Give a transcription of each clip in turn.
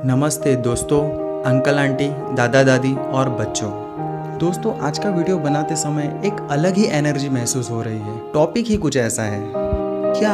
नमस्ते दोस्तों, uncle aunty, दादा दादी और बच्चों। दोस्तों, आज का वीडियो बनाते समय एक अलग ही एनर्जी महसूस हो रही है। टॉपिक ही कुछ ऐसा है। क्या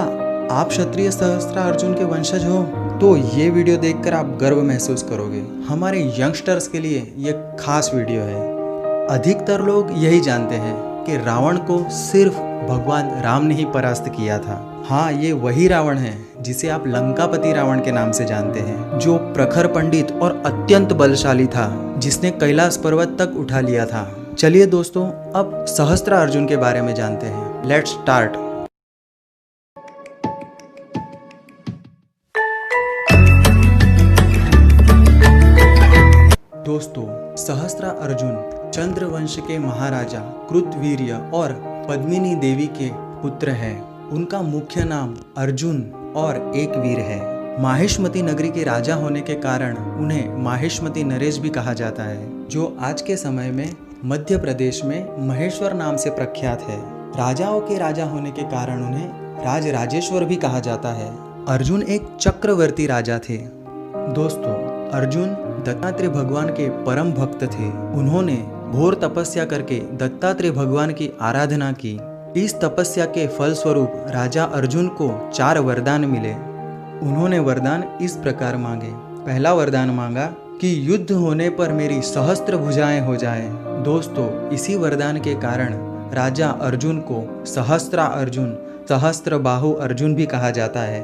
आप क्षत्रिय सहस्त्रार्जुन के वंशज हो? तो ये वीडियो देखकर आप गर्व महसूस करोगे। हमारे यंगस्टर्स के लिए ये खास वीडियो है। अधिकतर लोग यही जानते हैं कि रावण को सिर्फ भगवान राम ने ही परास्त किया था। हाँ, ये वही रावण है जिसे आप लंकापति रावण के नाम से जानते हैं, जो प्रखर पंडित और अत्यंत बलशाली था, जिसने कैलाश पर्वत तक उठा लिया था। चलिए दोस्तों, अब सहस्त्रार्जुन के बारे में जानते हैं। Let's start. दोस्तों, सहस्त्रार्जुन चंद्रवंश के महाराजा कृतवीर्य और पद्मिनी देवी के पुत्र हैं। उनका मुख्य नाम अर्जुन और एक वीर है। माहिष्मती नगरी के राजा होने के कारण उन्हें माहिष्मती नरेश भी कहा जाता है, जो आज के समय में मध्य प्रदेश में महेश्वर नाम से प्रख्यात है। राजाओं के राजा होने के कारण उन्हें राज राजेश्वर भी कहा जाता है। अर्जुन एक चक्रवर्ती राजा थे। दोस्तों, अर्जुन दत्तात्रेय भगवान के परम भक्त थे। उन्होंने घोर तपस्या करके दत्तात्रेय भगवान की आराधना की। इस तपस्या के फलस्वरूप राजा अर्जुन को 4 वरदान मिले। उन्होंने वरदान इस प्रकार मांगे। पहला वरदान मांगा कि युद्ध होने पर मेरी सहस्त्र भुजाएं हो जाएं। दोस्तों, इसी वरदान के कारण राजा अर्जुन को सहस्त्रार्जुन, सहस्त्र बाहु अर्जुन भी कहा जाता है।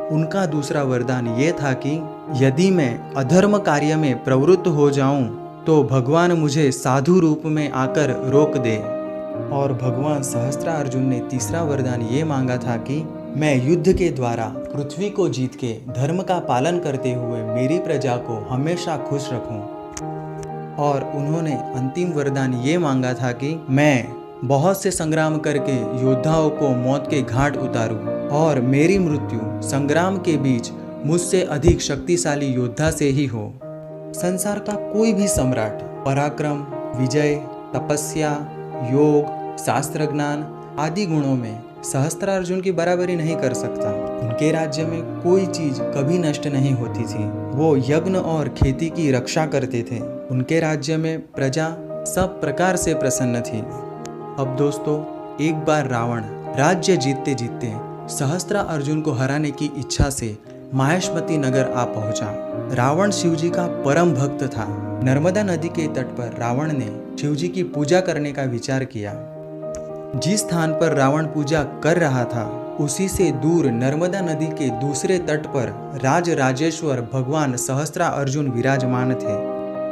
उनका दूसरा वरदान ये था कि यदि मैं अधर्म कार्य में प्रवृत्त हो जाऊं तो भगवान मुझे साधु रूप में आकर रोक दे। और भगवान सहस्त्रार्जुन ने तीसरा वरदान ये मांगा था कि मैं युद्ध के द्वारा पृथ्वी को जीत के धर्म का पालन करते हुए मेरी प्रजा को हमेशा खुश रखूं। और उन्होंने अंतिम वरदान ये मांगा था कि मैं बहुत से संग्राम करके योद्धाओं को मौत के घाट उतारूं और मेरी मृत्यु संग्राम के बीच मुझसे अधिक शक्तिशाली योद्धा से ही हो। संसार का कोई भी सम्राट पराक्रम, विजय, तपस्या, योग, शास्त्र ज्ञान आदि गुणों में सहस्त्रार्जुन की बराबरी नहीं कर सकता। उनके राज्य में कोई चीज कभी नष्ट नहीं होती थी। वो यज्ञ और खेती की रक्षा करते थे। उनके राज्य में प्रजा सब प्रकार से प्रसन्न थी। अब दोस्तों, एक बार रावण राज्य जीतते जीतते सहस्त्रार्जुन को हराने की इच्छा से माहिष्मती नगर आ पहुंचा। रावण शिवजी का परम भक्त था। नर्मदा नदी के तट पर रावण ने शिवजी की पूजा करने का विचार किया। जिस स्थान पर रावण पूजा कर रहा था, उसी से दूर नर्मदा नदी के दूसरे तट पर राज राजेश्वर भगवान सहस्त्रार्जुन विराजमान थे।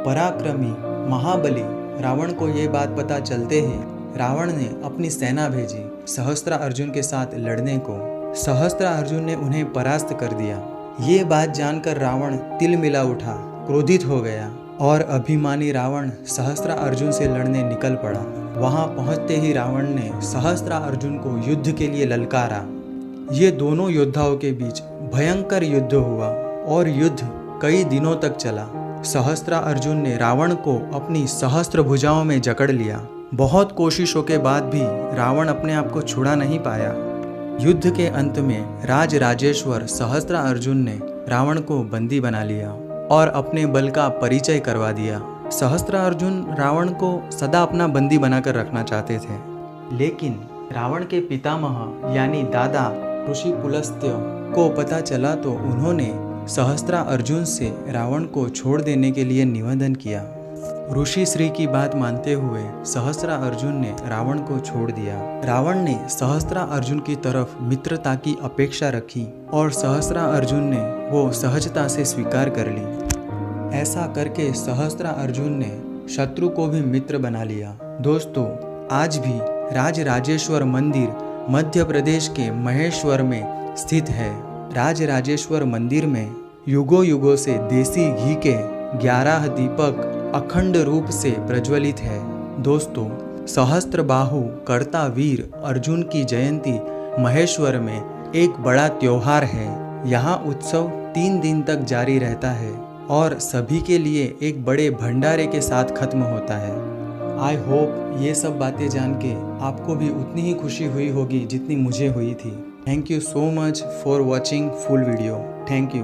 पराक्रमी, महाबली रावण को ये बात पता चलते ही रावण ने अपनी सेना भेजी सहस्त्रार्जुन के साथ लड़ने को। सहस्त्रार्जुन ने उन्हें परास्त कर दिया। ये बात जानकर रावण तिलमिला उठा, क्रोधित हो गया और अभिमानी रावण सहस्त्रार्जुन से लड़ने निकल पड़ा। वहां पहुंचते ही रावण ने सहस्त्रार्जुन को युद्ध के लिए ललकारा। ये दोनों योद्धाओं के बीच भयंकर युद्ध हुआ और युद्ध कई दिनों तक चला। सहस्त्रार्जुन ने रावण को अपनी सहस्त्र भुजाओं में जकड़ लिया। बहुत कोशिशों के बाद भी रावण अपने आप को छुड़ा नहीं पाया। युद्ध के अंत में राज राजेश्वर सहस्त्रार्जुन ने रावण को बंदी बना लिया और अपने बल का परिचय करवा दिया। सहस्त्रार्जुन रावण को सदा अपना बंदी बनाकर रखना चाहते थे, लेकिन रावण के पितामह यानी दादा ऋषि पुलस्त्य को पता चला तो उन्होंने सहस्त्रार्जुन से रावण को छोड़ देने के लिए निवेदन किया। ऋषि श्री की बात मानते हुए सहस्त्रार्जुन ने रावण को छोड़ दिया। रावण ने सहस्त्रार्जुन की तरफ मित्रता की अपेक्षा रखी और सहस्त्रार्जुन ने वो सहजता से स्वीकार कर ली। ऐसा करके सहस्त्रार्जुन ने शत्रु को भी मित्र बना लिया। दोस्तों, आज भी राज राजेश्वर मंदिर मध्य प्रदेश के महेश्वर में स्थित है। राज राजेश्वर मंदिर में युगों युगों से देसी घी के 11 दीपक अखंड रूप से प्रज्वलित है। दोस्तों, सहस्त्र बाहु कर्ता वीर अर्जुन की जयंती महेश्वर में एक बड़ा त्योहार है। यहाँ उत्सव 3 दिन तक जारी रहता है और सभी के लिए एक बड़े भंडारे के साथ खत्म होता है। आई होप ये सब बातें जान के आपको भी उतनी ही खुशी हुई होगी जितनी मुझे हुई थी। Thank you so much for watching full video. Thank you.